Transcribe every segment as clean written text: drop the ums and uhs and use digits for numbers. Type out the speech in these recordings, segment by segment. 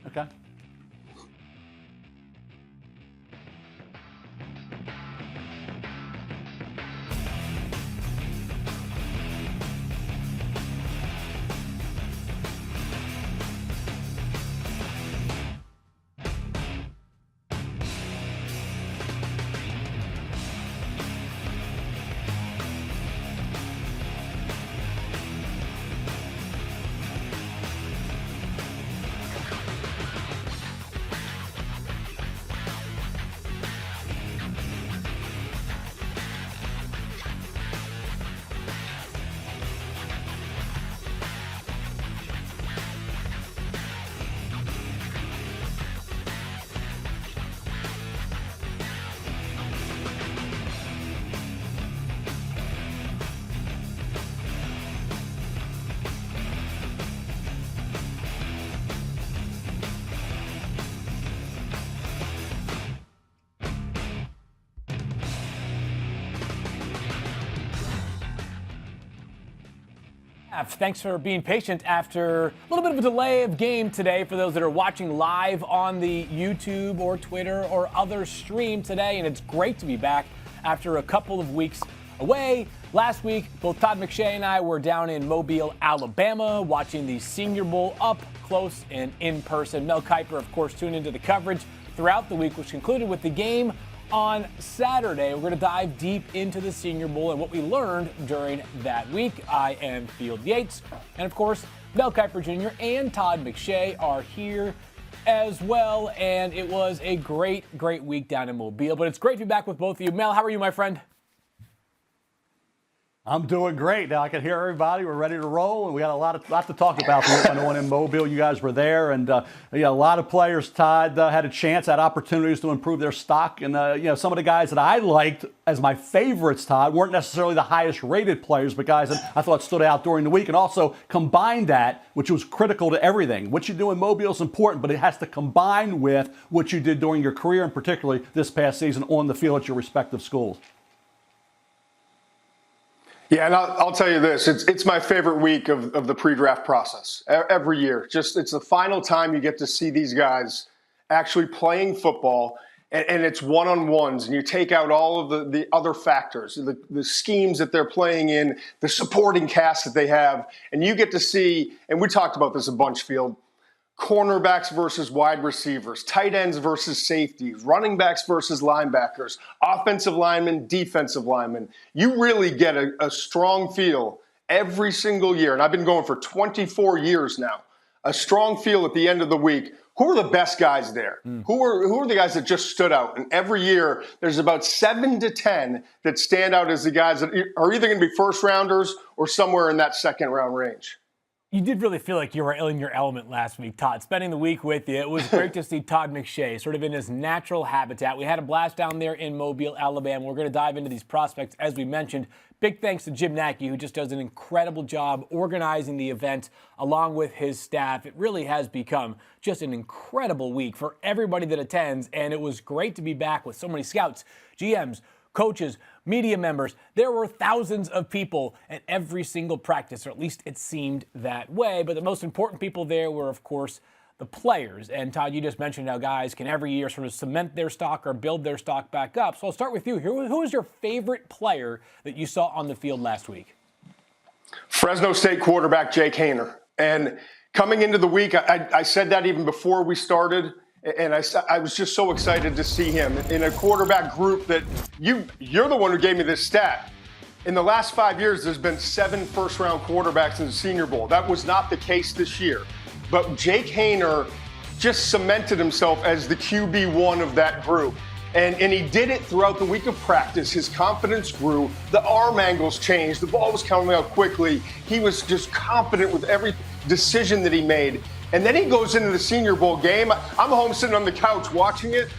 Okay. Thanks for being patient after a little bit of a delay of game today for those that are watching live on the YouTube or Twitter or other stream today. And it's great to be back after a couple of weeks away. Last week, both Todd McShay and I were down in Mobile, Alabama, watching the Senior Bowl up close and in person. Mel Kiper, of course, tuned into the coverage throughout the week, which concluded with the game on Saturday. We're going to dive deep into the Senior Bowl and what we learned during that week. I am Field Yates, and of course, Mel Kiper Jr. and Todd McShay are here as well, and it was a great week down in Mobile, but it's great to be back with both of you. Mel, how are you, my friend? I'm doing great. Now I can hear everybody. We're ready to roll, and we got a lot to talk about. I know in Mobile you guys were there, and a lot of players, Todd, had a chance, had opportunities to improve their stock, and some of the guys that I liked as my favorites, Todd, weren't necessarily the highest rated players, but guys that I thought stood out during the week, and also combined that, which was critical to everything. What you do in Mobile is important, but it has to combine with what you did during your career, and particularly this past season on the field at your respective schools. Yeah, and I'll tell you this, it's my favorite week of the pre-draft process every year. Just it's the final time you get to see these guys actually playing football, and it's one-on-ones, and you take out all of the other factors, the schemes that they're playing in, the supporting cast that they have, and you get to see, and we talked about this a bunch, Field, cornerbacks versus wide receivers, tight ends versus safeties, running backs versus linebackers, offensive linemen, defensive linemen. You really get a strong feel every single year, and I've been going for 24 years now, a strong feel at the end of the week. Who are the best guys there? Who are the guys that just stood out? And every year, there's about 7 to 10 that stand out as the guys that are either going to be first rounders or somewhere in that second round range. You did really feel like you were in your element last week, Todd. Spending the week with you, it was great to see Todd McShay sort of in his natural habitat. We had a blast down there in Mobile, Alabama. We're going to dive into these prospects, as we mentioned. Big thanks to Jim Nackey, who just does an incredible job organizing the event along with his staff. It really has become just an incredible week for everybody that attends, and it was great to be back with so many scouts, GMs, coaches, media members. There were thousands of people at every single practice, or at least it seemed that way. But the most important people there were, of course, the players. And Todd, you just mentioned how guys can every year sort of cement their stock or build their stock back up. So I'll start with you. Who was your favorite player that you saw on the field last week? Fresno State quarterback Jake Haener. And coming into the week, I said that even before we started. And I was just so excited to see him in a quarterback group that you're the one who gave me this stat. In the last 5 years, there's been 7 first-round quarterbacks in the Senior Bowl. That was not the case this year. But Jake Haener just cemented himself as the QB1 of that group. And he did it throughout the week of practice. His confidence grew. The arm angles changed. The ball was coming out quickly. He was just confident with every decision that he made. And then he goes into the Senior Bowl game. I'm home sitting on the couch watching it,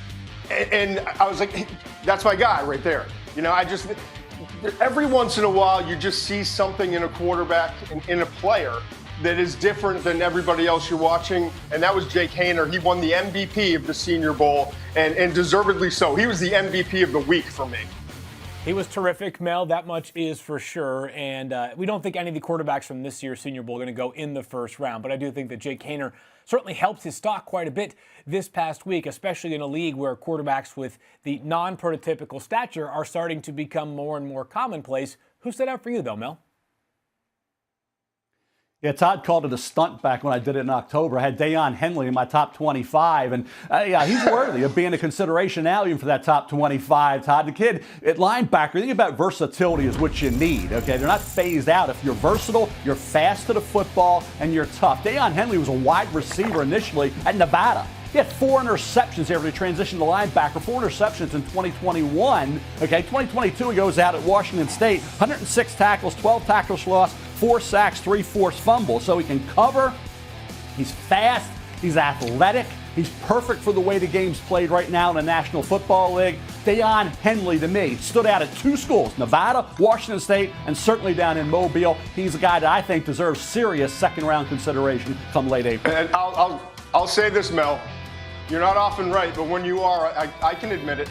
and I was like, hey, that's my guy right there. You know, every once in a while, you just see something in a quarterback, in a player, that is different than everybody else you're watching, and that was Jake Haener. He won the MVP of the Senior Bowl, and deservedly so. He was the MVP of the week for me. He was terrific, Mel. That much is for sure. And we don't think any of the quarterbacks from this year's Senior Bowl are going to go in the first round. But I do think that Jake Haener certainly helped his stock quite a bit this past week, especially in a league where quarterbacks with the non-prototypical stature are starting to become more and more commonplace. Who stood out for you, though, Mel? Yeah, Todd called it a stunt back when I did it in October. I had Deion Henley in my top 25, and yeah, he's worthy of being a consideration now even for that top 25, Todd. The kid at linebacker, think about versatility is what you need, okay? They're not phased out. If you're versatile, you're fast to the football, and you're tough. Deion Henley was a wide receiver initially at Nevada. He had 4 interceptions after he transitioned to linebacker, 4 interceptions in 2021. Okay, 2022 he goes out at Washington State, 106 tackles, 12 tackles lost, 4 sacks, 3 forced fumbles. So he can cover, he's fast, he's athletic, he's perfect for the way the game's played right now in the National Football League. Deion Henley, to me, stood out at 2 schools, Nevada, Washington State, and certainly down in Mobile. He's a guy that I think deserves serious second-round consideration come late April. And I'll say this, Mel. You're not often right, but when you are, I can admit it.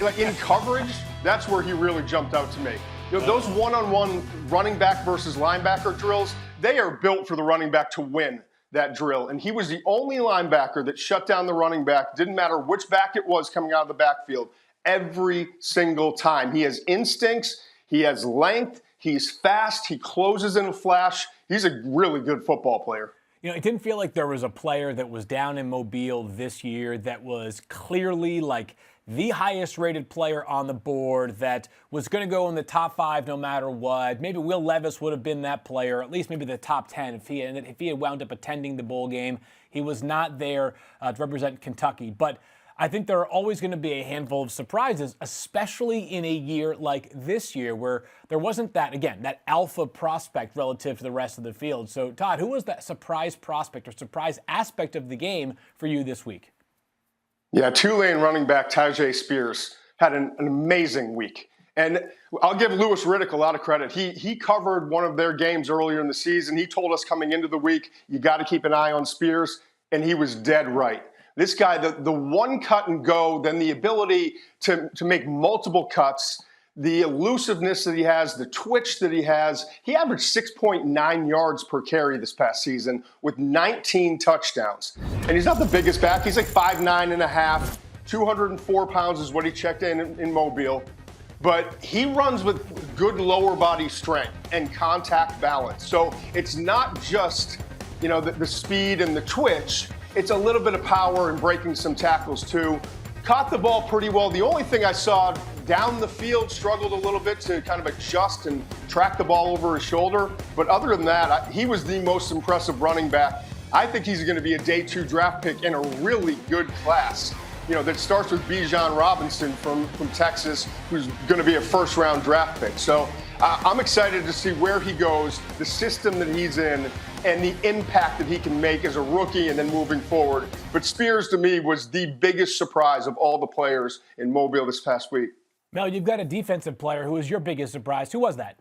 Like in coverage, that's where he really jumped out to me. You know, those one-on-one running back versus linebacker drills, they are built for the running back to win that drill. And he was the only linebacker that shut down the running back, didn't matter which back it was coming out of the backfield, every single time. He has instincts, he has length, he's fast, he closes in a flash. He's a really good football player. You know, it didn't feel like there was a player that was down in Mobile this year that was clearly like the highest rated player on the board that was going to go in the top 5 no matter what. Maybe Will Levis would have been that player, at least maybe the top 10 if he had wound up attending the bowl game. He was not there to represent Kentucky. But I think there are always going to be a handful of surprises, especially in a year like this year where there wasn't that alpha prospect relative to the rest of the field. So, Todd, who was that surprise prospect or surprise aspect of the game for you this week? Yeah, Tulane running back Tyjae Spears had an amazing week. And I'll give Louis Riddick a lot of credit. He covered one of their games earlier in the season. He told us coming into the week, you got to keep an eye on Spears, and he was dead right. This guy, the one cut and go, then the ability to make multiple cuts, the elusiveness that he has, the twitch that he has. He averaged 6.9 yards per carry this past season with 19 touchdowns. And he's not the biggest back. He's like 5'9 and a half, 204 pounds is what he checked in Mobile. But he runs with good lower body strength and contact balance. So it's not just, you know, the speed and the twitch. It's a little bit of power and breaking some tackles too. Caught the ball pretty well. The only thing I saw down the field, struggled a little bit to kind of adjust and track the ball over his shoulder. But other than that, he was the most impressive running back. I think he's going to be a day 2 draft pick in a really good class. You know, that starts with Bijan Robinson from Texas, who's going to be a first-round draft pick. So I'm excited to see where he goes, the system that he's in, and the impact that he can make as a rookie and then moving forward. But Spears, to me, was the biggest surprise of all the players in Mobile this past week. Mel, you've got a defensive player who was your biggest surprise. Who was that?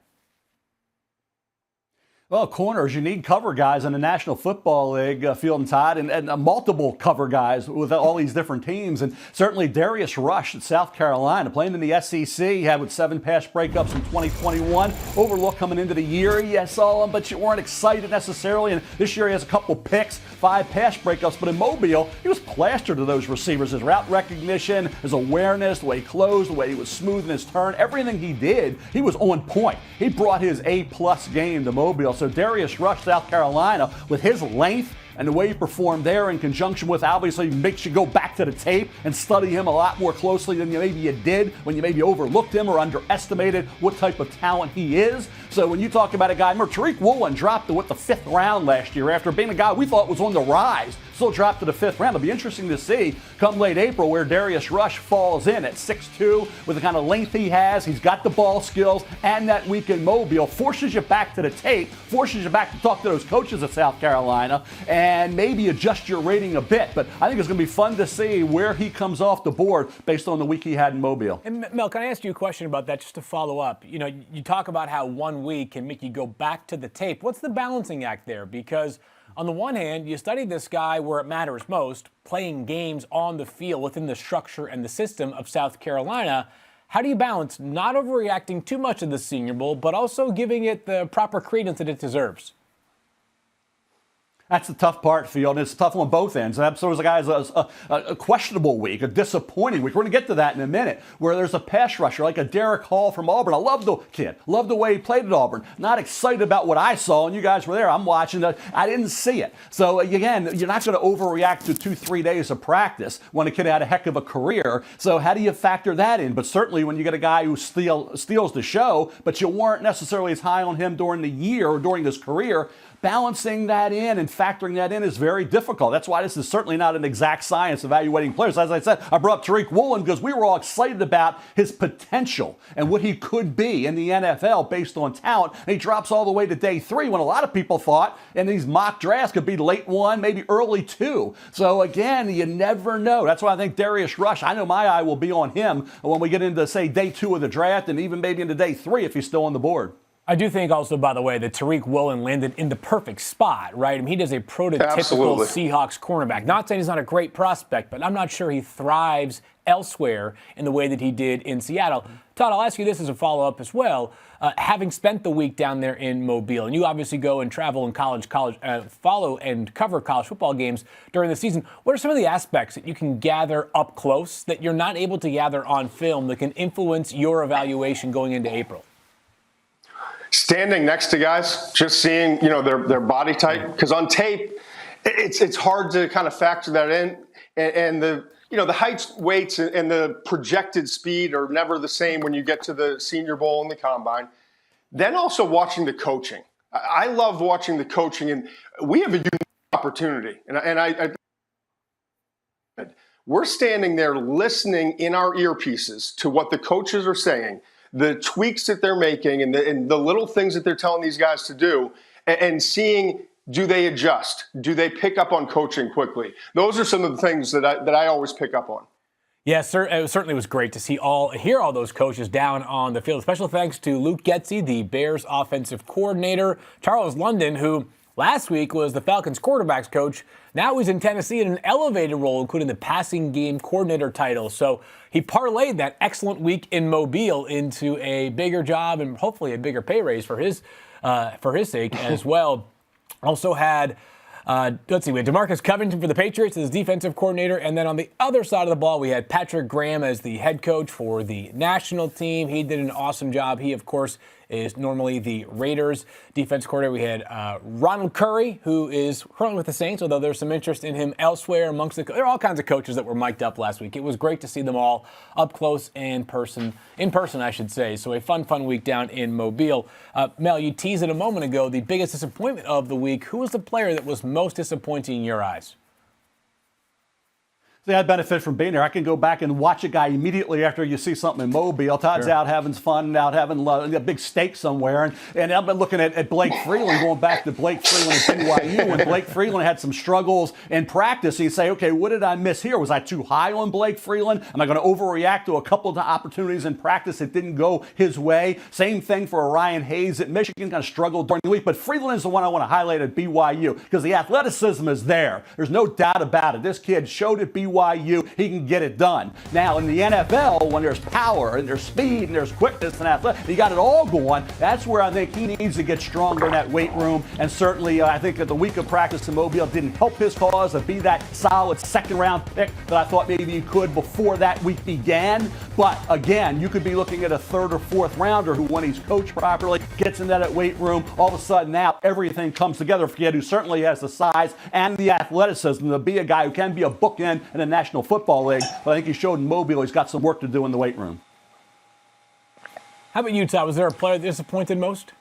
Well, corners, you need cover guys in the National Football League, Field and Todd, and multiple cover guys with all these different teams. And certainly Darius Rush at South Carolina, playing in the SEC, he had with 7 pass breakups in 2021. Overlooked coming into the year. You saw him, but you weren't excited necessarily. And this year he has a couple picks, 5 pass breakups. But in Mobile, he was plastered to those receivers. His route recognition, his awareness, the way he closed, the way he was smooth in his turn, everything he did, he was on point. He brought his A-plus game to Mobile. So Darius Rush, South Carolina, with his length and the way he performed there in conjunction with, obviously, makes you go back to the tape and study him a lot more closely than you did when you maybe overlooked him or underestimated what type of talent he is. So when you talk about a guy, remember Tariq Woolen dropped to the 5th round last year after being a guy we thought was on the rise. Still dropped to the 5th round. It'll be interesting to see come late April where Darius Rush falls in at 6'2", with the kind of length he has. He's got the ball skills, and that week in Mobile forces you back to the tape, forces you back to talk to those coaches at South Carolina, and maybe adjust your rating a bit. But I think it's going to be fun to see where he comes off the board based on the week he had in Mobile. And Mel, can I ask you a question about that just to follow up? You know, you talk about how 1 week can make you go back to the tape. What's the balancing act there? Because on the one hand, you study this guy where it matters most, playing games on the field within the structure and the system of South Carolina. How do you balance not overreacting too much of the Senior Bowl, but also giving it the proper credence that it deserves? That's the tough part, Field, and it's tough on both ends. And so was a guy's a questionable week, a disappointing week. We're going to get to that in a minute, where there's a pass rusher like a Derek Hall from Auburn. I love the kid. Love the way he played at Auburn. Not excited about what I saw, and you guys were there. I'm watching. I didn't see it. So, again, you're not going to overreact to 2-3 days of practice when a kid had a heck of a career. So how do you factor that in? But certainly when you get a guy who steals the show, but you weren't necessarily as high on him during the year or during his career, balancing that in and factoring that in is very difficult. That's why this is certainly not an exact science evaluating players. As I said, I brought up Tariq Woolen because we were all excited about his potential and what he could be in the NFL based on talent. And he drops all the way to day 3 when a lot of people thought in these mock drafts could be late 1, maybe early 2. So again, you never know. That's why I think Darius Rush, I know my eye will be on him when we get into, say, day 2 of the draft and even maybe into day 3 if he's still on the board. I do think also, by the way, that Tariq Woolen landed in the perfect spot, right? I mean, he does a prototypical Absolutely. Seahawks cornerback. Not saying he's not a great prospect, but I'm not sure he thrives elsewhere in the way that he did in Seattle. Todd, I'll ask you this as a follow-up as well. Having spent the week down there in Mobile, and you obviously go and travel and follow and cover college football games during the season, what are some of the aspects that you can gather up close that you're not able to gather on film that can influence your evaluation going into April? Standing next to guys, just seeing, their body type, because on tape, it's hard to kind of factor that in, and the heights, weights, and the projected speed are never the same when you get to the Senior Bowl and the Combine. Then also watching the coaching. I love watching the coaching, and we have a unique opportunity, and we're standing there listening in our earpieces to what the coaches are saying, the tweaks that they're making and the little things that they're telling these guys to do, and seeing, do they adjust? Do they pick up on coaching quickly? Those are some of the things that I always pick up on. Yeah, sir, it certainly was great to hear all those coaches down on the field. Special thanks to Luke Getsy, the Bears offensive coordinator, Charles London, who last week was the Falcons quarterbacks coach. Now he's in Tennessee in an elevated role, including the passing game coordinator title. So he parlayed that excellent week in Mobile into a bigger job and hopefully a bigger pay raise for his sake as well. Also had, we had DeMarcus Covington for the Patriots as defensive coordinator. And then on the other side of the ball, we had Patrick Graham as the head coach for the national team. He did an awesome job. He, of course, is normally the Raiders defense coordinator. We had Ronald Curry, who is currently with the Saints, although there's some interest in him elsewhere amongst there are all kinds of coaches that were mic'd up last week. It was great to see them all up close and in person, I should say. So a fun week down in Mobile. Mel, you teased it a moment ago, the biggest disappointment of the week. Who was the player that was most disappointing in your eyes? See, I benefit from being there. I can go back and watch a guy immediately after you see something in Mobile. Todd's out having fun, out having a big steak somewhere. And I've been looking at Blake Freeland, going back to Blake Freeland at BYU. When Blake Freeland had some struggles in practice, you say, okay, what did I miss here? Was I too high on Blake Freeland? Am I going to overreact to a couple of opportunities in practice that didn't go his way? Same thing for Ryan Hayes at Michigan, kind of struggled during the week. But Freeland is the one I want to highlight at BYU because the athleticism is there. There's no doubt about it. This kid showed at BYU he can get it done. Now, in the NFL, when there's power and there's speed and there's quickness and athleticism, you got it all going. That's where I think he needs to get stronger in that weight room. And certainly, I think that the week of practice in Mobile didn't help his cause to be that solid second-round pick that I thought maybe he could before that week began. But again, you could be looking at a third or fourth rounder who, when he's coached properly, gets in that weight room. All of a sudden now everything comes together for a kid who certainly has the size and the athleticism to be a guy who can be a bookend in the National Football League. But I think he showed in Mobile he's got some work to do in the weight room. How about you, Todd? Was there a player that disappointed most?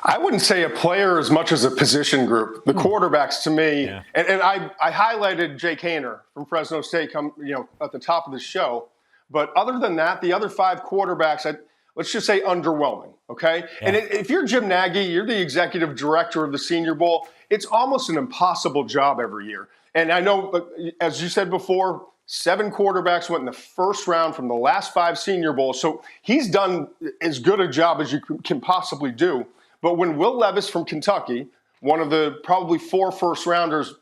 I wouldn't say a player as much as a position group. The quarterbacks, to me, and I highlighted Jake Haener from Fresno State at the top of the show. But other than that, the other 5 quarterbacks, let's just say underwhelming, okay? Yeah. And if you're Jim Nagy, you're the executive director of the Senior Bowl, it's almost an impossible job every year. And I know, as you said before, 7 quarterbacks went in the first round from the last 5 Senior Bowls. So he's done as good a job as you can possibly do. But when Will Levis from Kentucky, one of the probably 4 first-rounders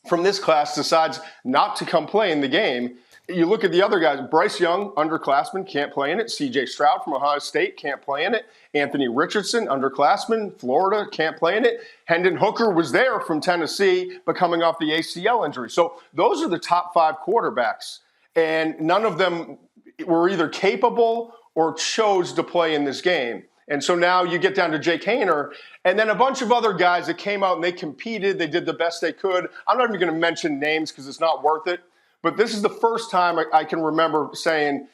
from this class, decides not to come play in the game, you look at the other guys. Bryce Young, underclassman, can't play in it. C.J. Stroud from Ohio State can't play in it. Anthony Richardson, underclassman, Florida, can't play in it. Hendon Hooker was there from Tennessee, but coming off the ACL injury. So those are the top 5 quarterbacks, and none of them were either capable or chose to play in this game. And so now you get down to Jake Haener, and then a bunch of other guys that came out and they competed. They did the best they could. I'm not even going to mention names because it's not worth it. But this is the first time I can remember saying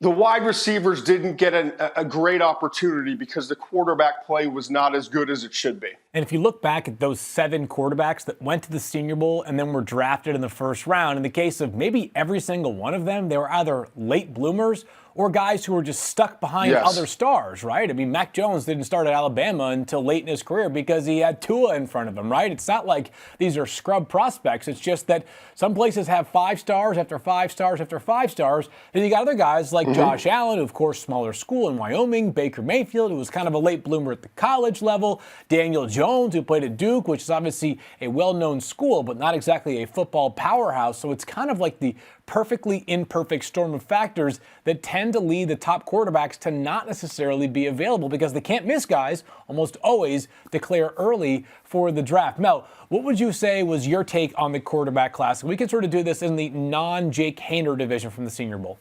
the wide receivers didn't get a great opportunity because the quarterback play was not as good as it should be. And if you look back at those 7 quarterbacks that went to the Senior Bowl and then were drafted in the first round, in the case of maybe every single one of them, they were either late bloomers or guys who were just stuck behind other stars, right? I mean, Mac Jones didn't start at Alabama until late in his career because he had Tua in front of him, right? It's not like these are scrub prospects. It's just that some places have 5 stars after 5 stars after 5 stars. Then you got other guys like Josh Allen, who, of course, smaller school in Wyoming, Baker Mayfield, who was kind of a late bloomer at the college level, Daniel Jones, who played at Duke, which is obviously a well-known school, but not exactly a football powerhouse. So it's kind of like the perfectly imperfect storm of factors that tend to lead the top quarterbacks to not necessarily be available because they can't miss guys, almost always declare early for the draft. Mel, what would you say was your take on the quarterback class? We can sort of do this in the non-Jake Haener division from the Senior Bowl.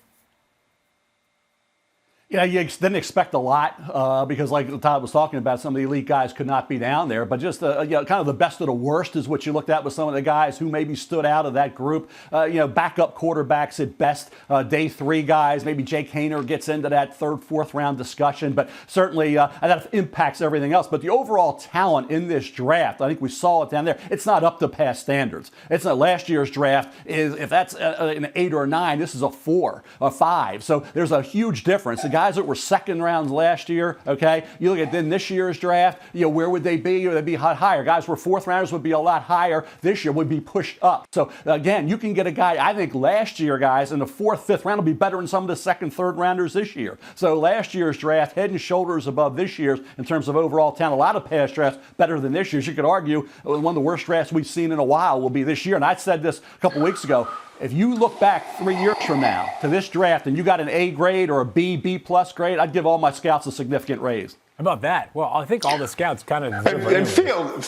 Yeah, you didn't expect a lot because, like Todd was talking about, some of the elite guys could not be down there. But just kind of the best of the worst is what you looked at with some of the guys who maybe stood out of that group. Backup quarterbacks at best, day 3 guys. Maybe Jake Haener gets into that 3rd, 4th round discussion. But certainly that impacts everything else. But the overall talent in this draft, I think we saw it down there. It's not up to past standards. It's not last year's draft. If that's an 8 or 9, this is a 4 or 5. So there's a huge difference. The guys that were 2nd rounds last year, okay, you look at then this year's draft, where would they be? They'd be higher. Guys who were 4th rounders would be a lot higher. This year would be pushed up. So again, you can get a guy, I think last year, guys, in the 4th, 5th round will be better than some of the 2nd, 3rd rounders this year. So last year's draft, head and shoulders above this year's in terms of overall talent. A lot of past drafts better than this year's. You could argue one of the worst drafts we've seen in a while will be this year. And I said this a couple weeks ago. If you look back 3 years from now to this draft and you got an A grade or a B plus grade, I'd give all my scouts a significant raise. How about that? Well, I think all the scouts kind of and Field.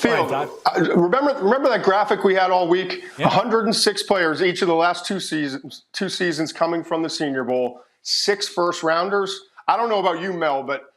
Remember that graphic we had all week? Yeah. 106 players each of the last 2 seasons coming from the Senior Bowl. 6 first-rounders. I don't know about you, Mel, but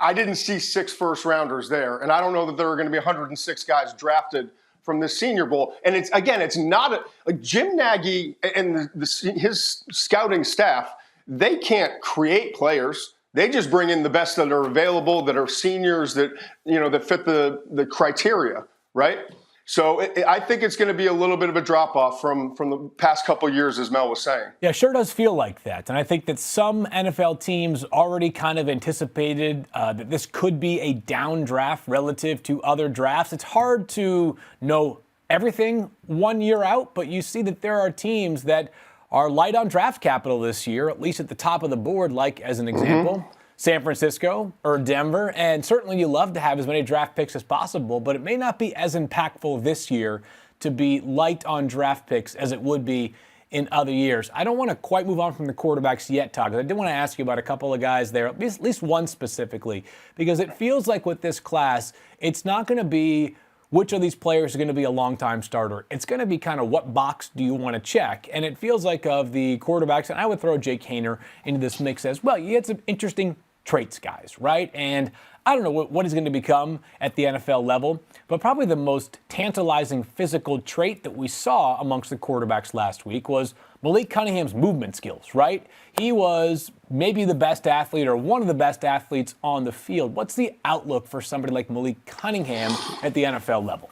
I didn't see 6 first-rounders there, and I don't know that there are going to be 106 guys drafted from the Senior Bowl. And it's not like Jim Nagy and his scouting staff, they can't create players. They just bring in the best that are available, that are seniors, that that fit the criteria, right? So I think it's going to be a little bit of a drop-off from the past couple of years, as Mel was saying. Yeah, sure does feel like that. And I think that some NFL teams already kind of anticipated that this could be a down draft relative to other drafts. It's hard to know everything 1 year out, but you see that there are teams that are light on draft capital this year, at least at the top of the board, like, as an example, San Francisco or Denver. And certainly you love to have as many draft picks as possible, but it may not be as impactful this year to be light on draft picks as it would be in other years. I don't want to quite move on from the quarterbacks yet, Todd, because I did want to ask you about a couple of guys there, at least one specifically, because it feels like with this class, it's not going to be which of these players are going to be a long-time starter. It's going to be kind of what box do you want to check. And it feels like of the quarterbacks, and I would throw Jake Haener into this mix as well, you had some interesting traits, guys, right? And I don't know what he's going to become at the NFL level, but probably the most tantalizing physical trait that we saw amongst the quarterbacks last week was Malik Cunningham's movement skills, right? He was maybe the best athlete or one of the best athletes on the field. What's the outlook for somebody like Malik Cunningham at the NFL level?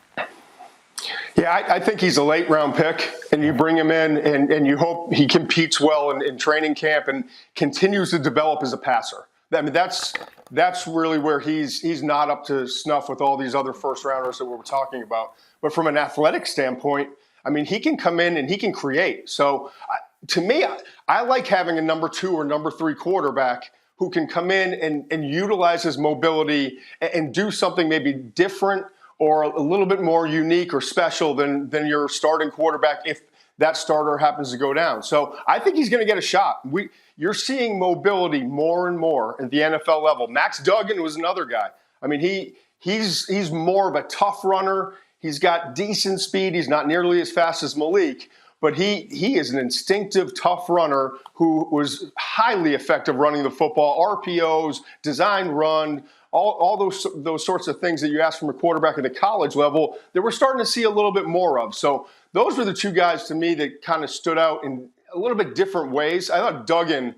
Yeah, I think he's a late-round pick, and you bring him in, and you hope he competes well in training camp and continues to develop as a passer. I mean, that's really where he's not up to snuff with all these other first-rounders that we were talking about. But from an athletic standpoint, I mean, he can come in and he can create. So to me, I like having a number 2 or number 3 quarterback who can come in and utilize his mobility and do something maybe different or a little bit more unique or special than your starting quarterback if that starter happens to go down. So I think he's going to get a shot. You're seeing mobility more and more at the NFL level. Max Duggan was another guy. I mean, he's more of a tough runner. He's got decent speed. He's not nearly as fast as Malik, but he is an instinctive, tough runner who was highly effective running the football, RPOs, design run, all those sorts of things that you ask from a quarterback at the college level that we're starting to see a little bit more of. So those were the two guys to me that kind of stood out in a little bit different ways. I thought Duggan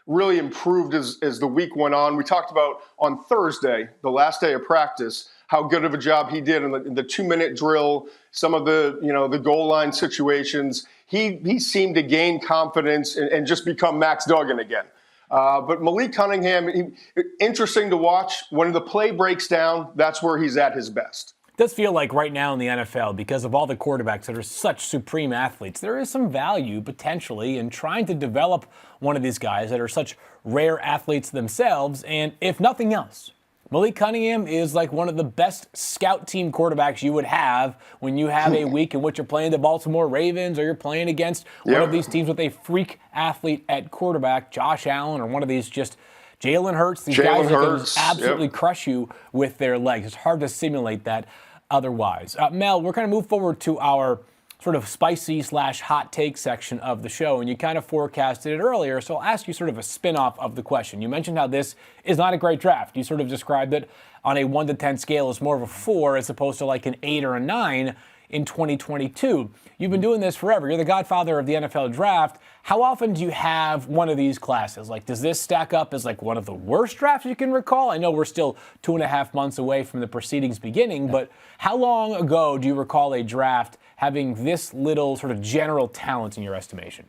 really improved as the week went on. We talked about on Thursday, the last day of practice, how good of a job he did in the 2-minute drill, some of the goal line situations. He seemed to gain confidence and just become Max Duggan again. But Malik Cunningham, interesting to watch. When the play breaks down, that's where he's at his best. It does feel like right now in the NFL, because of all the quarterbacks that are such supreme athletes, there is some value potentially in trying to develop one of these guys that are such rare athletes themselves. And if nothing else, Malik Cunningham is like one of the best scout team quarterbacks you would have when you have a week in which you're playing the Baltimore Ravens or you're playing against one of these teams with a freak athlete at quarterback, Josh Allen, or one of these just Jalen Hurts. These guys that can absolutely crush you with their legs. It's hard to simulate that otherwise. Mel, we're going to move forward to our sort of spicy/hot take section of the show, and you kind of forecasted it earlier, so I'll ask you sort of a spin-off of the question. You mentioned how this is not a great draft. You sort of described it on a 1 to 10 scale as more of a 4 as opposed to like an 8 or a 9 in 2022. You've been doing this forever. You're the godfather of the NFL draft. How often do you have one of these classes? Like, does this stack up as like one of the worst drafts you can recall? I know we're still 2.5 months away from the proceedings beginning, but how long ago do you recall a draft having this little sort of general talent in your estimation?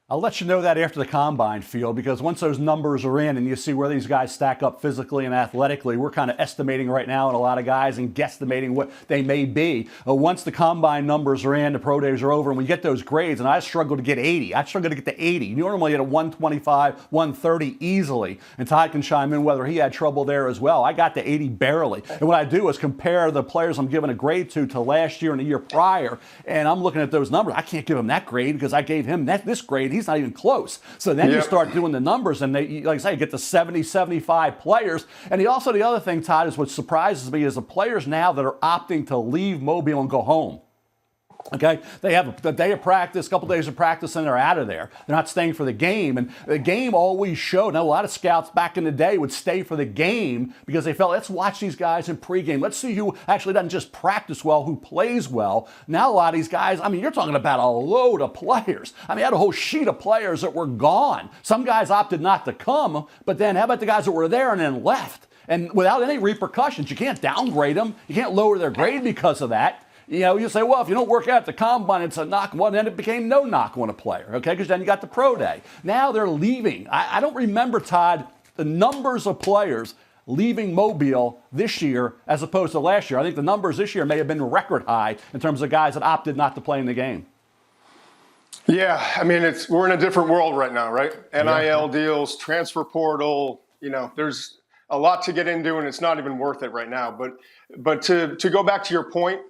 I'll let you know that after the combine, field, because once those numbers are in and you see where these guys stack up physically and athletically, we're kind of estimating right now in a lot of guys and guesstimating what they may be. Once the combine numbers are in, the pro days are over, and we get those grades, and I struggle to get 80. I struggle to get to 80. You normally get a 125, 130 easily, and Todd can chime in whether he had trouble there as well. I got to 80 barely. And what I do is compare the players I'm giving a grade to last year and the year prior, and I'm looking at those numbers. I can't give him that grade because I gave him this grade. He's not even close. So then you start doing the numbers, and they, like I say, get to 70, 75 players. And the other thing, Todd, is what surprises me is the players now that are opting to leave Mobile and go home. Okay, they have a day of practice, a couple days of practice, and they're out of there. They're not staying for the game. And the game always showed. Now, a lot of scouts back in the day would stay for the game because they felt, let's watch these guys in pregame. Let's see who actually doesn't just practice well, who plays well. Now, a lot of these guys, I mean, you're talking about a load of players. I mean, I had a whole sheet of players that were gone. Some guys opted not to come, but then how about the guys that were there and then left? And without any repercussions, you can't downgrade them. You can't lower their grade because of that. You know, you say, well, if you don't work out at the combine, it's a knock. Well, then it became no knock on a player, okay? Because then you got the pro day. Now they're leaving. I don't remember, Todd, the numbers of players leaving Mobile this year as opposed to last year. I think the numbers this year may have been record high in terms of guys that opted not to play in the game. Yeah, I mean, we're in a different world right now, right? NIL deals, transfer portal, there's a lot to get into, and it's not even worth it right now. But to go back to your point,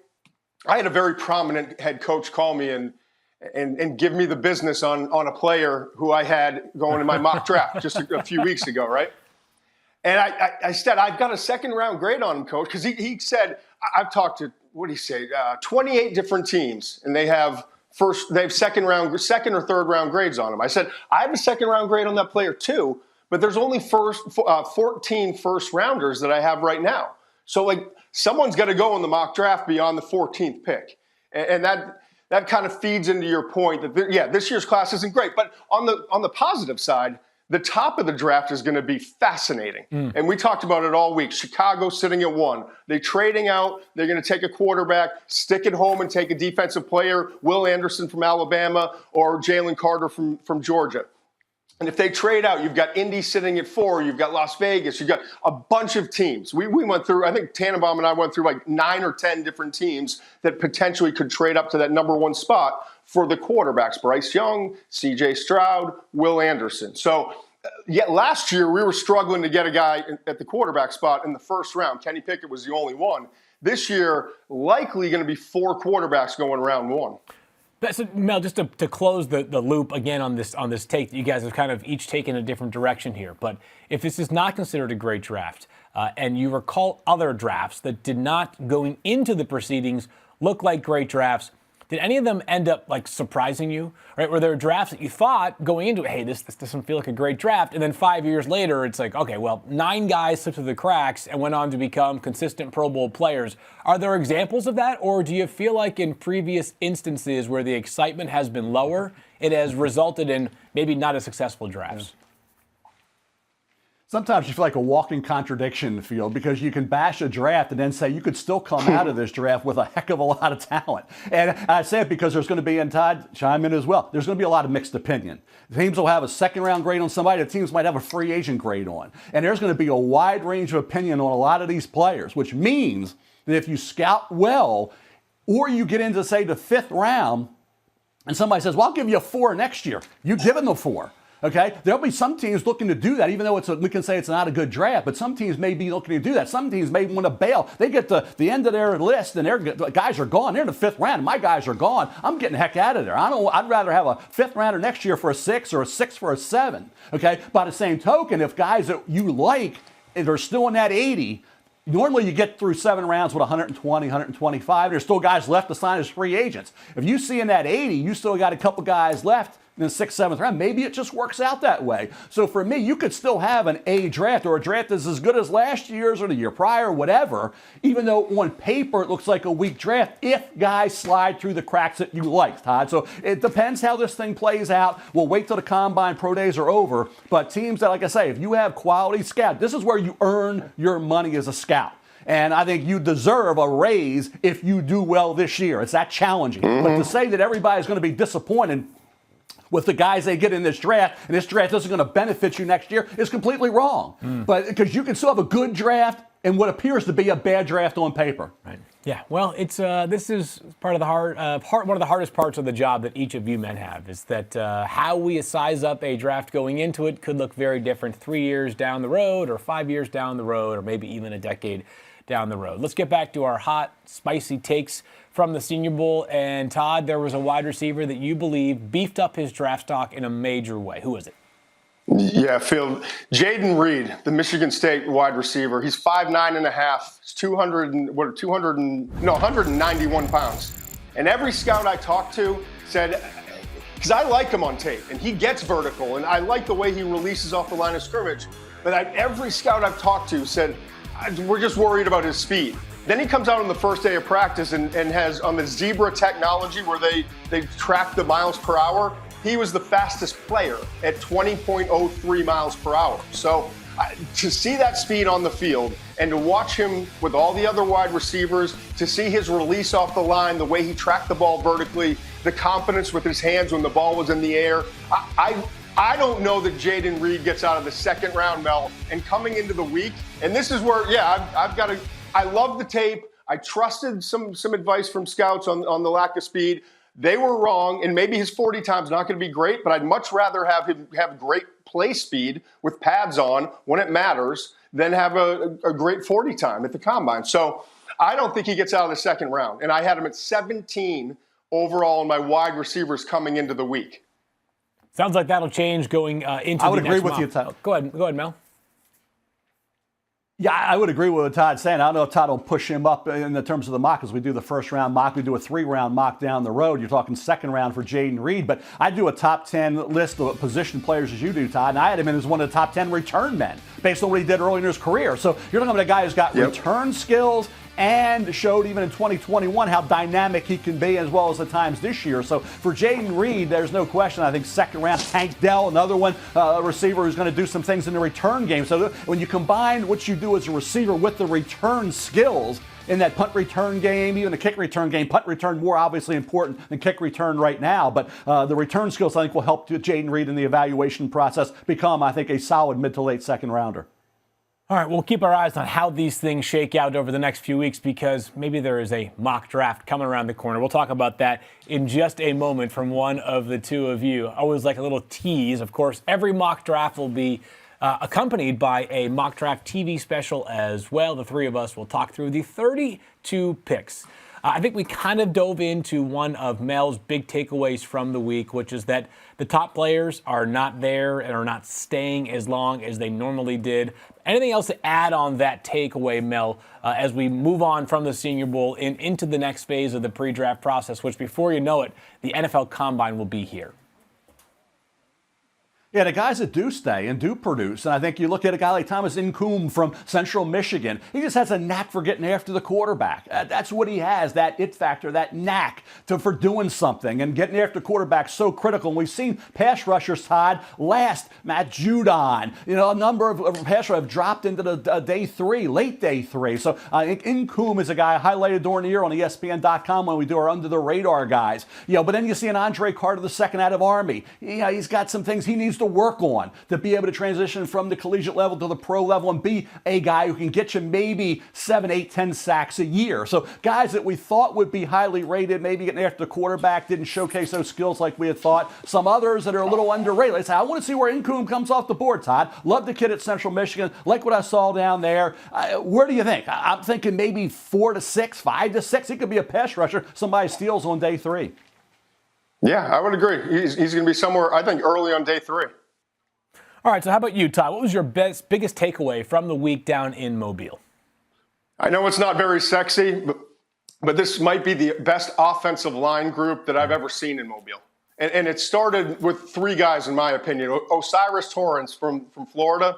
I had a very prominent head coach call me and give me the business on a player who I had going in my mock draft just a few weeks ago, right? And I said, I've got a second-round grade on him, coach, because he said, I've talked to, 28 different teams, and they have second or third round grades on him. I said, I have a second-round grade on that player too, but there's only 14 first-rounders that I have right now. So, someone's got to go in the mock draft beyond the 14th pick. And that kind of feeds into your point that, this year's class isn't great. But on the positive side, the top of the draft is going to be fascinating. And we talked about it all week. Chicago sitting at 1. They're trading out. They're going to take a quarterback, stick it home and take a defensive player, Will Anderson from Alabama or Jalen Carter from Georgia. And if they trade out, you've got Indy sitting at 4, you've got Las Vegas, you've got a bunch of teams. We went through, I think Tannenbaum and I went through 9 or 10 different teams that potentially could trade up to that number 1 spot for the quarterbacks. Bryce Young, CJ Stroud, Will Anderson. So, last year we were struggling to get a guy at the quarterback spot in the first round. Kenny Pickett was the only one. This year, likely going to be 4 quarterbacks going round 1. So, Mel, just to close the loop again on this take that you guys have kind of each taken a different direction here. But if this is not considered a great draft, and you recall other drafts that did not, going into the proceedings, look like great drafts, did any of them end up like surprising you? Right? Were there drafts that you thought going into it, hey, this doesn't feel like a great draft, and then 5 years later, it's like, okay, well, 9 guys slipped through the cracks and went on to become consistent Pro Bowl players. Are there examples of that, or do you feel like in previous instances where the excitement has been lower, it has resulted in maybe not as successful drafts? Yeah. Sometimes you feel like a walking contradiction in the field because you can bash a draft and then say you could still come out of this draft with a heck of a lot of talent. And I say it because there's going to be, and Todd, chime in as well, there's going to be a lot of mixed opinion. Teams will have a second-round grade on somebody. The teams might have a free agent grade on. And there's going to be a wide range of opinion on a lot of these players, which means that if you scout well or you get into, say, the 5th round and somebody says, well, I'll give you a 4 next year. You give them the 4. Okay, there'll be some teams looking to do that, even though we can say it's not a good draft, but some teams may be looking to do that. Some teams may want to bail. They get to the end of their list and their guys are gone. They're in the 5th round and my guys are gone. I'm getting the heck out of there. I'd rather have a 5th rounder next year for a 6 or a 6 for a 7. Okay, by the same token, if guys that you like are still in that 80, normally you get through 7 rounds with 120, 125. There's still guys left to sign as free agents. If you see in that 80, you still got a couple guys left in the 6th, 7th round. Maybe it just works out that way. So for me, you could still have an A draft or a draft that's as good as last year's or the year prior, whatever, even though on paper it looks like a weak draft if guys slide through the cracks that you like, Todd. So it depends how this thing plays out. We'll wait till the combine pro days are over. But teams that, like I say, if you have quality scout, this is where you earn your money as a scout. And I think you deserve a raise if you do well this year. It's that challenging. But to say that everybody's going to be disappointed with the guys they get in this draft, and this draft isn't going to benefit you next year, is completely wrong. But because you can still have a good draft and what appears to be a bad draft on paper. Right. Yeah. Well, it's this is part of the one of the hardest parts of the job that each of you men have is that how we size up a draft going into it could look very different 3 years down the road, or 5 years down the road, or maybe even a decade down the road. Let's get back to our hot, spicy takes from the Senior Bowl. And Todd, there was a wide receiver that you believe beefed up his draft stock in a major way. Who was it? Yeah, Phil. Jaden Reed, the Michigan State wide receiver. He's 5'9 and a half. He's 191 pounds. And every scout I talked to said, because I like him on tape, and he gets vertical, and I like the way he releases off the line of scrimmage. But every scout I've talked to said, we're just worried about his speed. Then he comes out on the first day of practice and has on the Zebra technology where they track the miles per hour. He was the fastest player at 20.03 miles per hour. So to see that speed on the field and to watch him with all the other wide receivers, to see his release off the line, the way he tracked the ball vertically, the confidence with his hands when the ball was in the air, I don't know that Jaden Reed gets out of the 2nd round, Mel. And coming into the week, and this is where, I love the tape. I trusted some advice from scouts on the lack of speed. They were wrong, and maybe his 40 time's not going to be great, but I'd much rather have him have great play speed with pads on when it matters than have a great 40 time at the combine. So I don't think he gets out of the 2nd round, and I had him at 17 overall in my wide receivers coming into the week. Sounds like that'll change going into the next month. I would agree with you, Todd. Go ahead, Mel. Yeah, I would agree with what Todd's saying. I don't know if Todd will push him up in the terms of the mock, because we do the 1st round mock. We do a 3-round mock down the road. You're talking 2nd round for Jaden Reed. But I do a top 10 list of position players as you do, Todd, and I had him in as one of the top 10 return men based on what he did early in his career. So you're talking about a guy who's got return skills and showed even in 2021 how dynamic he can be, as well as the times this year. So for Jaden Reed, there's no question. I think 2nd round, Tank Dell, another one, a receiver who's going to do some things in the return game. So when you combine what you do as a receiver with the return skills in that punt return game, even the kick return game, punt return more obviously important than kick return right now. But the return skills, I think, will help Jaden Reed in the evaluation process become, I think, a solid mid to late 2nd rounder. All right, we'll keep our eyes on how these things shake out over the next few weeks, because maybe there is a mock draft coming around the corner. We'll talk about that in just a moment from one of the two of you. I always like a little tease. Of course, every mock draft will be accompanied by a mock draft TV special as well. The three of us will talk through the 32 picks. I think we kind of dove into one of Mel's big takeaways from the week, which is that the top players are not there and are not staying as long as they normally did. Anything else to add on that takeaway, Mel, as we move on from the Senior Bowl into the next phase of the pre-draft process, which before you know it, the NFL Combine will be here? Yeah, the guys that do stay and do produce, and I think you look at a guy like Thomas Incoom from Central Michigan, he just has a knack for getting after the quarterback. That's what he has, that it factor, that knack for doing something, and getting after the quarterback so critical. And we've seen pass rushers, Todd, last, Matt Judon, a number of pass rushers have dropped into the late day three. So I think Incoom is a guy highlighted during the year on ESPN.com when we do our under-the-radar guys. But then you see an Andre Carter II out of Army. He's got some things he needs to work on to be able to transition from the collegiate level to the pro level and be a guy who can get you maybe 7, 8, 10 sacks a year. So guys that we thought would be highly rated, maybe getting after the quarterback, didn't showcase those skills like we had thought. Some others that are a little underrated. Like I say, I want to see where Incoom comes off the board, Todd. Love the kid at Central Michigan. Like what I saw down there. Where do you think? I'm thinking maybe 4 to 6, 5 to 6. He could be a pass rusher. Somebody steals on day 3. Yeah, I would agree. He's going to be somewhere, I think, early on day 3. All right, so how about you, Todd? What was your biggest takeaway from the week down in Mobile? I know it's not very sexy, but this might be the best offensive line group that I've ever seen in Mobile. And it started with 3 guys, in my opinion. Osiris Torrance from Florida,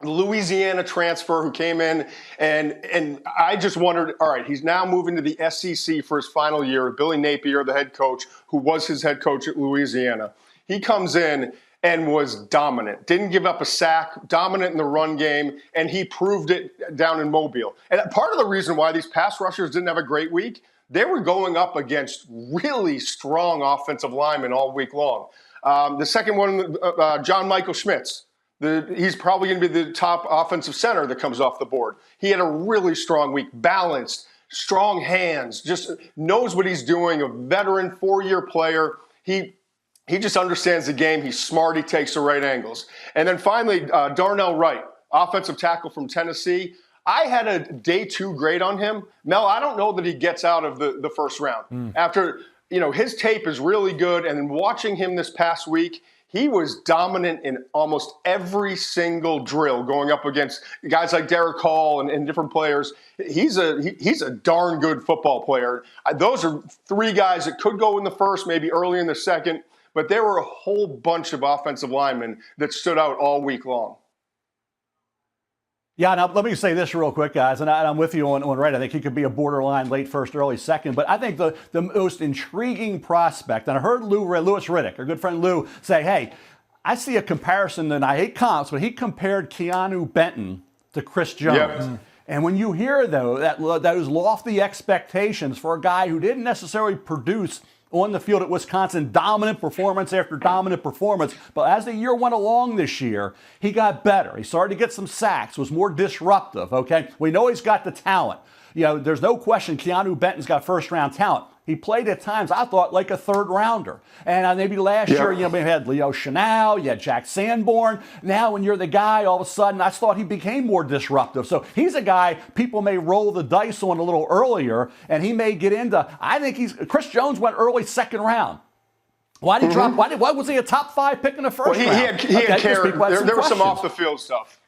the Louisiana transfer who came in, and I just wondered, all right, he's now moving to the SEC for his final year. Billy Napier, the head coach, who was his head coach at Louisiana. He comes in and was dominant. Didn't give up a sack, dominant in the run game, and he proved it down in Mobile. And part of the reason why these pass rushers didn't have a great week, they were going up against really strong offensive linemen all week long. The second one, John Michael Schmitz. He's probably going to be the top offensive center that comes off the board. He had a really strong week, balanced, strong hands, just knows what he's doing, a veteran 4-year player. He just understands the game. He's smart. He takes the right angles. And then finally, Darnell Wright, offensive tackle from Tennessee. I had a day 2 grade on him. Mel, I don't know that he gets out of the first round. After, his tape is really good. And then watching him this past week, he was dominant in almost every single drill going up against guys like Derek Hall and different players. He's a darn good football player. Those are 3 guys that could go in the first, maybe early in the second. But there were a whole bunch of offensive linemen that stood out all week long. Yeah, now let me say this real quick, guys, and I'm with you on Wright. I think he could be a borderline late first, early second. But I think the most intriguing prospect, and I heard Louis Riddick, our good friend Lou, say, hey, I see a comparison, and I hate comps, but he compared Keanu Benton to Chris Jones. Yep. And when you hear, though, those lofty expectations for a guy who didn't necessarily produce on the field at Wisconsin, dominant performance after dominant performance. But as the year went along this year, he got better. He started to get some sacks, was more disruptive, okay? We know he's got the talent. There's no question Keanu Benton's got first-round talent. He played at times, I thought, like a third-rounder. And maybe last year, we had Leo Chenal, you had Jack Sanborn. Now, when you're the guy, all of a sudden, I thought he became more disruptive. So he's a guy people may roll the dice on a little earlier, and he may get into, I think Chris Jones went early second round. Why did he drop? Why was he a top 5 pick in the first round? He had carried. There was some off-the-field stuff.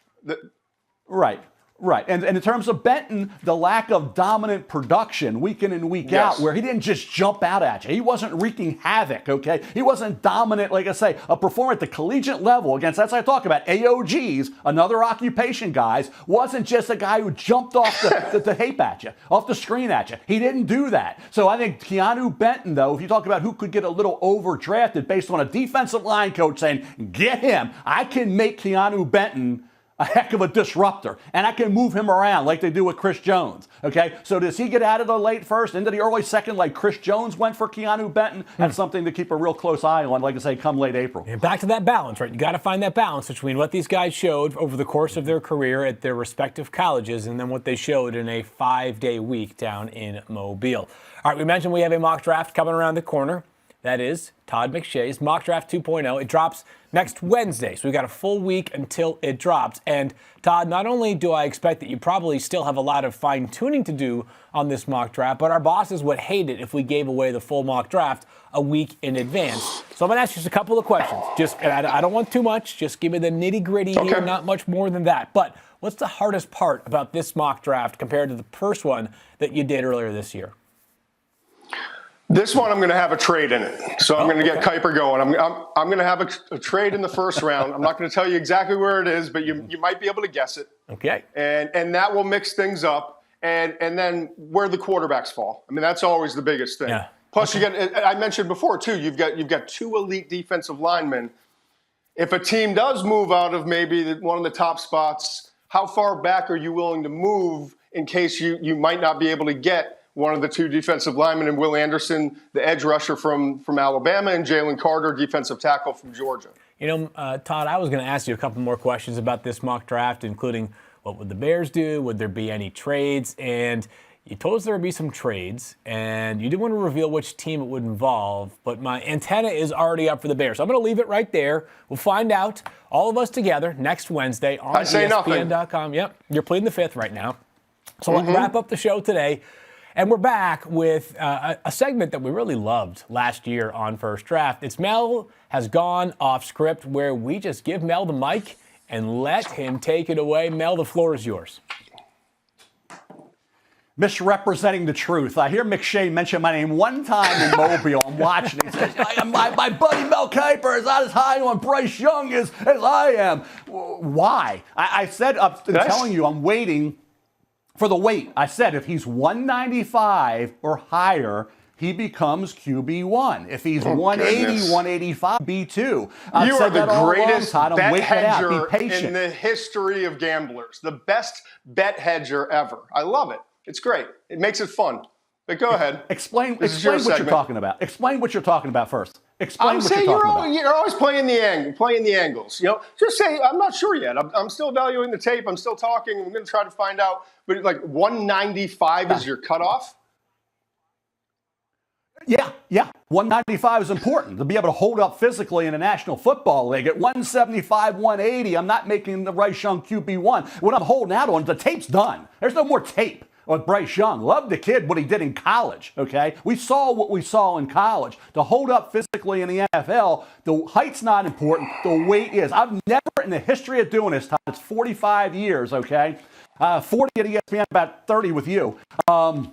Right. Right. And in terms of Benton, the lack of dominant production week in and week out, where he didn't just jump out at you. He wasn't wreaking havoc, okay? He wasn't dominant, like I say, a performer at the collegiate level against, that's what I talk about, AOGs, another occupation guys, wasn't just a guy who jumped off the tape at you, off the screen at you. He didn't do that. So I think Keanu Benton, though, if you talk about who could get a little overdrafted based on a defensive line coach saying, get him, I can make Keanu Benton a heck of a disruptor, and I can move him around like they do with Chris Jones, okay? So does he get out of the late first into the early second like Chris Jones went for Keanu Benton? That's something to keep a real close eye on, like I say, come late April. And back to that balance, right? You got to find that balance between what these guys showed over the course of their career at their respective colleges and then what they showed in a 5-day week down in Mobile. All right, we mentioned we have a mock draft coming around the corner. That is Todd McShay's Mock Draft 2.0. It drops next Wednesday, so we've got a full week until it drops. And Todd, not only do I expect that you probably still have a lot of fine-tuning to do on this mock draft, but our bosses would hate it if we gave away the full mock draft a week in advance. So I'm going to ask you just a couple of questions. And I don't want too much. Just give me the nitty-gritty here, not much more than that. But what's the hardest part about this mock draft compared to the first one that you did earlier this year? This one, I'm going to have a trade in it. So I'm going to get Kiper going. I'm going to have a trade in the first round. I'm not going to tell you exactly where it is, but you might be able to guess it. Okay. And that will mix things up. And then where the quarterbacks fall. I mean, that's always the biggest thing. Yeah. Plus, you get, I mentioned before, too, you've got two elite defensive linemen. If a team does move out of maybe one of the top spots, how far back are you willing to move in case you might not be able to get one of the two defensive linemen, and Will Anderson, the edge rusher from Alabama, and Jalen Carter, defensive tackle from Georgia? You know, Todd, I was going to ask you a couple more questions about this mock draft, including what would the Bears do? Would there be any trades? And you told us there would be some trades, and you didn't want to reveal which team it would involve, but my antenna is already up for the Bears. So I'm going to leave it right there. We'll find out, all of us together, next Wednesday on ESPN.com. Yep, you're pleading the fifth right now. So let's wrap up the show today. And we're back with a segment that we really loved last year on First Draft. It's Mel Has Gone Off Script, where we just give Mel the mic and let him take it away. Mel, the floor is yours. Misrepresenting the truth. I hear McShay mention my name one time in Mobile. I'm watching. He says, my buddy Mel Kiper is not as high on Bryce Young as I am. Why? I said, I'm telling you, I'm waiting for the weight. I said if he's 195 or higher, he becomes QB1. If he's 180, 185, B2. You are the greatest bet hedger in the history of gamblers. The best bet hedger ever. I love it. It's great. It makes it fun. But go ahead. Explain what you're talking about. Explain what you're talking about first. Explain what you're talking about. You're always playing the angles. You know, just say, I'm not sure yet. I'm still evaluating the tape. I'm still talking. I'm going to try to find out. But like 195 is your cutoff? Yeah. 195 is important to be able to hold up physically in the National Football League. At 175, 180, I'm not making the Bryce Young QB1. What I'm holding out on, the tape's done. There's no more tape with Bryce Young. Love the kid, what he did in college, okay? We saw what we saw in college. To hold up physically in the NFL, the height's not important. The weight is. I've never in the history of doing this, Todd, it's 45 years, okay? 40 at ESPN, about 30 with you. 30?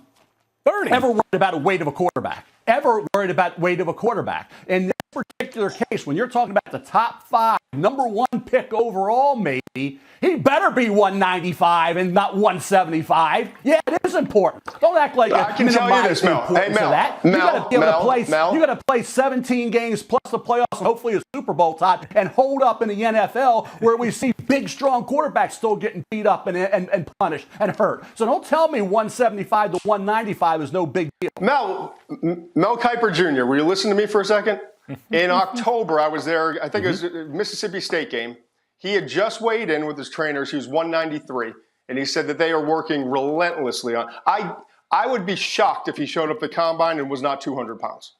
Ever worried about the weight of a quarterback? Ever worried about weight of a quarterback? In this particular case, when you're talking about the top 5, number 1 pick overall, maybe, he better be 195 and not 175. Yeah, it is important. Don't act like I can tell you this, Mel. Hey, Mel. That. You got to play 17 games plus the playoffs and hopefully a Super Bowl, Todd, and hold up in the NFL where we see big, strong quarterbacks still getting beat up and punished and hurt. So don't tell me 175 to 195 is no big deal. Mel Kiper Jr., will you listen to me for a second? In October, I was there, I think it was a Mississippi State game. He had just weighed in with his trainers. He was 193, and he said that they are working relentlessly on. I would be shocked if he showed up at the combine and was not 200 pounds.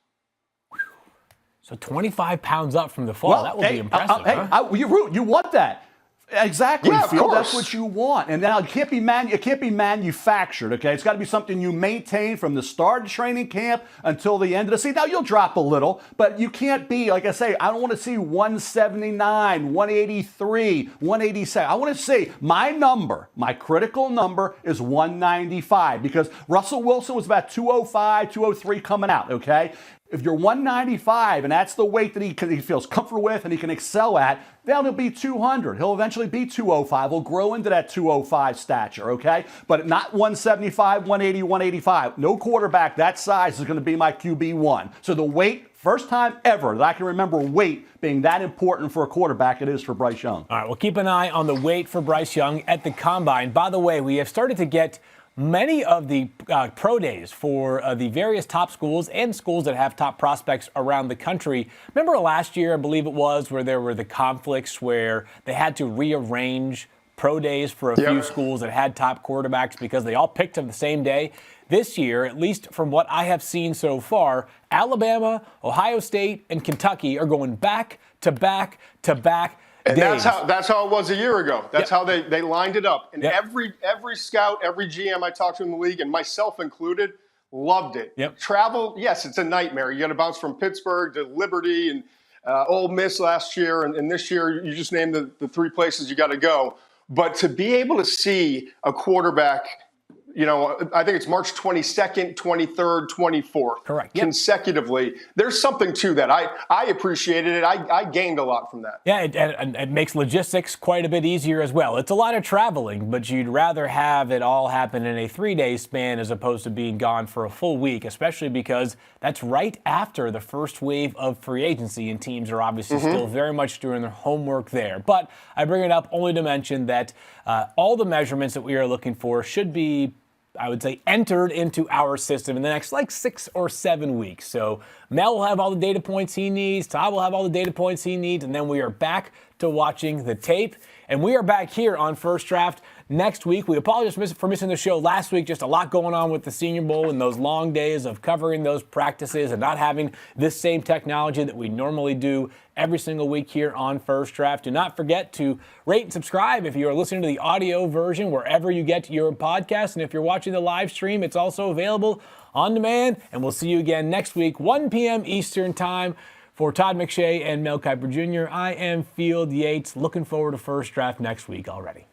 So 25 pounds up from the fall. That would be impressive. You want that. Exactly, yeah, Phil. That's what you want. And now it can't be manufactured, okay? It's got to be something you maintain from the start of training camp until the end of the season. Now, you'll drop a little, but you can't be, like I say, I don't want to see 179, 183, 187. I want to see my critical number is 195 because Russell Wilson was about 205, 203 coming out, okay? If you're 195 and that's the weight that he feels comfortable with and he can excel at, then he'll be 200. He'll eventually be 205. He'll grow into that 205 stature, okay? But not 175, 180, 185. No quarterback that size is going to be my QB1. So the weight, first time ever that I can remember weight being that important for a quarterback, it is for Bryce Young. All right, we'll keep an eye on the weight for Bryce Young at the Combine. By the way, we have started to get many of the pro days for the various top schools and schools that have top prospects around the country. Remember last year, I believe it was, where there were the conflicts where they had to rearrange pro days for a few schools that had top quarterbacks because they all picked them the same day. this year, at least from what I have seen so far, Alabama, Ohio State, and Kentucky are going back to back to back. And that's how it was a year ago. That's how they lined it up. And every scout, every GM I talked to in the league, and myself included, loved it. Travel, yes, it's a nightmare. You got to bounce from Pittsburgh to Liberty and Ole Miss last year, and this year you just named the three places you got to go. But to be able to see a quarterback, I think it's March 22nd, 23rd, 24th. Correct. Consecutively. There's something to that. I appreciated it. I gained a lot from that. Yeah, it makes logistics quite a bit easier as well. It's a lot of traveling, but you'd rather have it all happen in a 3-day span as opposed to being gone for a full week, especially because that's right after the first wave of free agency, and teams are obviously still very much doing their homework there. But I bring it up only to mention that all the measurements that we are looking for should be, I would say, entered into our system in the next 6 or 7 weeks. So Mel will have all the data points he needs, Todd will have all the data points he needs, and then we are back to watching the tape. And we are back here on First Draft next week. We apologize for missing the show last week. Just a lot going on with the Senior Bowl and those long days of covering those practices and not having this same technology that we normally do every single week here on First Draft. Do not forget to rate and subscribe if you are listening to the audio version wherever you get your podcast. And if you're watching the live stream, it's also available on demand. And we'll see you again next week, 1 p.m. Eastern Time. For Todd McShay and Mel Kiper Jr., I am Field Yates. Looking forward to First Draft next week already.